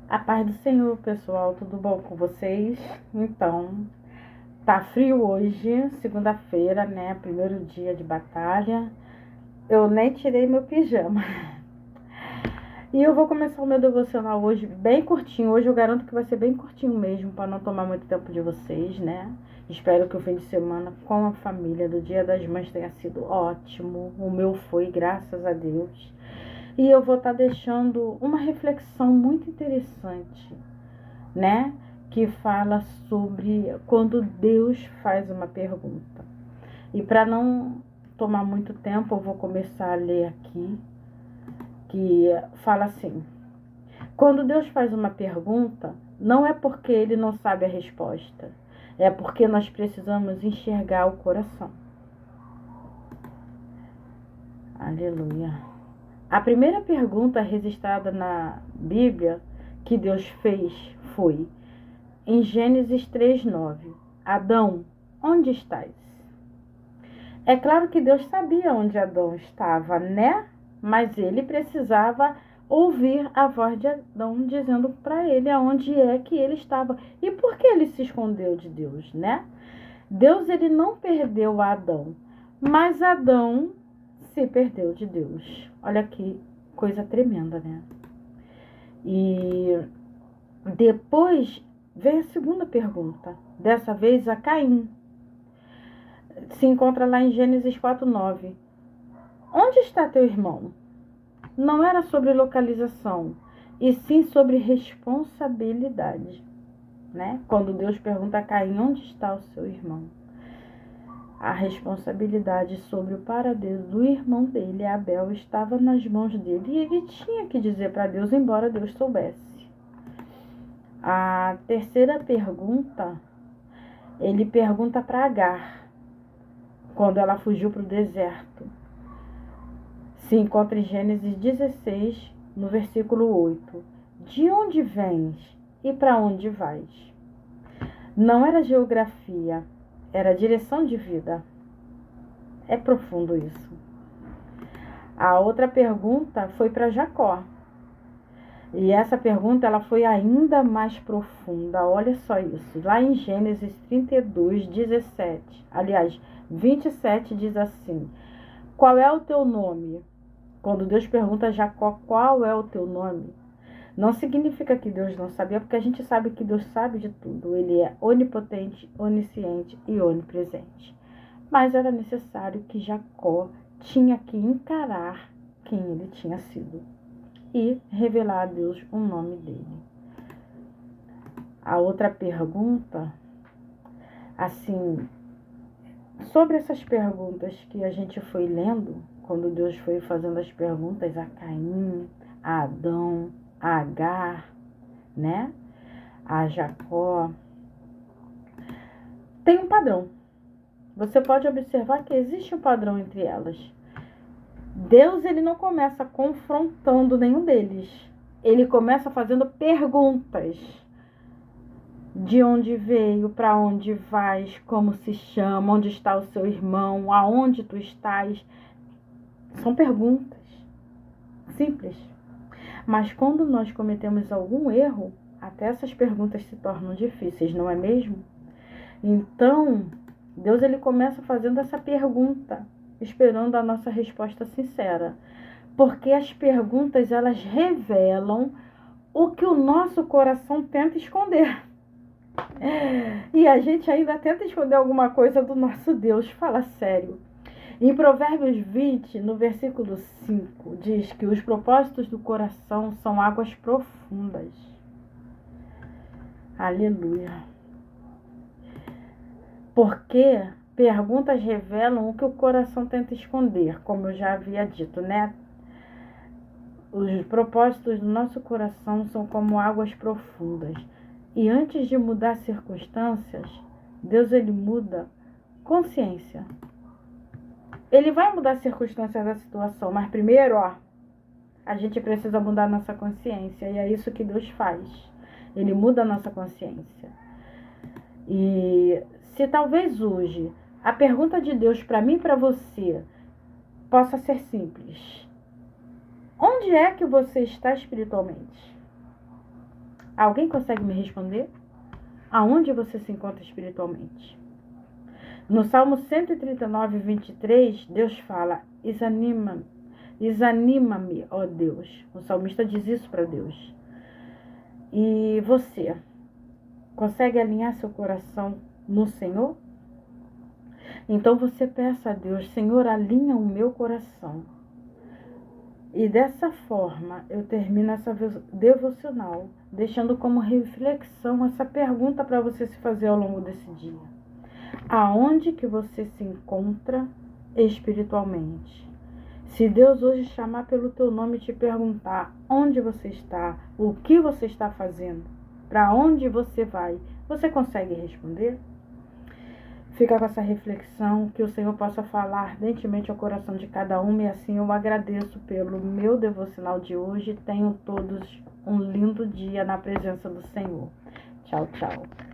A paz do Senhor, pessoal, tudo bom com vocês? Então, tá frio hoje, segunda-feira, né? Primeiro dia de batalha. Eu nem tirei meu pijama. E eu vou começar o meu devocional hoje bem curtinho. Hoje eu garanto que vai ser bem curtinho mesmo, para não tomar muito tempo de vocês, né? Espero que o fim de semana com a família do Dia das Mães tenha sido ótimo. O meu foi, graças a Deus. E eu vou estar deixando uma reflexão muito interessante, né? Que fala sobre quando Deus faz uma pergunta. E para não tomar muito tempo, eu vou começar a ler aqui, que fala assim: quando Deus faz uma pergunta, não é porque Ele não sabe a resposta, é porque nós precisamos enxergar o coração. Aleluia. A primeira pergunta registrada na Bíblia que Deus fez foi em Gênesis 3:9. Adão, onde estás? É claro que Deus sabia onde Adão estava, né? Mas ele precisava ouvir a voz de Adão dizendo para ele aonde é que ele estava. E por que ele se escondeu de Deus, né? Deus, ele não perdeu a Adão, mas Adão se perdeu de Deus. Olha que coisa tremenda, né? E depois vem a segunda pergunta, dessa vez a Caim. Se encontra lá em Gênesis 4:9. Onde está teu irmão? Não era sobre localização, e sim sobre responsabilidade, né? Quando Deus pergunta a Caim onde está o seu irmão, a responsabilidade sobre o paradeiro do irmão dele, Abel, estava nas mãos dele, e ele tinha que dizer para Deus, embora Deus soubesse. A terceira pergunta, ele pergunta para Agar, quando ela fugiu para o deserto. Se encontra em Gênesis 16, no versículo 8. De onde vens e para onde vais? Não era geografia, era direção de vida. É profundo isso. A outra pergunta foi para Jacó. E essa pergunta ela foi ainda mais profunda. Olha só isso. Lá em Gênesis 32, 17. Aliás, 27 diz assim: qual é o teu nome? Quando Deus pergunta a Jacó qual é o teu nome, não significa que Deus não sabia, porque a gente sabe que Deus sabe de tudo. Ele é onipotente, onisciente e onipresente. Mas era necessário que Jacó tinha que encarar quem ele tinha sido e revelar a Deus o nome dele. A outra pergunta, assim, sobre essas perguntas que a gente foi lendo, quando Deus foi fazendo as perguntas a Caim, a Adão, a Agar, né? A Jacó, tem um padrão. Você pode observar que existe um padrão entre elas. Deus, ele não começa confrontando nenhum deles. Ele começa fazendo perguntas. De onde veio, para onde vais, como se chama, onde está o seu irmão, aonde tu estás. São perguntas simples. Mas quando nós cometemos algum erro, até essas perguntas se tornam difíceis, não é mesmo? Então, Deus, ele começa fazendo essa pergunta, esperando a nossa resposta sincera. Porque as perguntas, elas revelam o que o nosso coração tenta esconder. E a gente ainda tenta esconder alguma coisa do nosso Deus. Fala sério. Em Provérbios 20, no versículo 5, diz que os propósitos do coração são águas profundas. Aleluia. Porque perguntas revelam o que o coração tenta esconder, como eu já havia dito, né? Os propósitos do nosso coração são como águas profundas. E antes de mudar circunstâncias, Deus, ele muda consciência. Ele vai mudar as circunstâncias da situação, mas primeiro, a gente precisa mudar a nossa consciência. E é isso que Deus faz. Ele muda a nossa consciência. E se talvez hoje a pergunta de Deus para mim e para você possa ser simples: onde é que você está espiritualmente? Alguém consegue me responder? Aonde você se encontra espiritualmente? No Salmo 139, 23, Deus fala: exanima-me, ó Deus. O salmista diz isso para Deus. E você, consegue alinhar seu coração no Senhor? Então você peça a Deus: Senhor, alinha o meu coração. E dessa forma eu termino essa devocional, deixando como reflexão essa pergunta para você se fazer ao longo desse dia. Aonde que você se encontra espiritualmente? Se Deus hoje chamar pelo teu nome e te perguntar onde você está, o que você está fazendo, para onde você vai, você consegue responder? Fica com essa reflexão, que o Senhor possa falar ardentemente ao coração de cada um, e assim eu agradeço pelo meu devocional de hoje. Tenham todos um lindo dia na presença do Senhor. Tchau, tchau.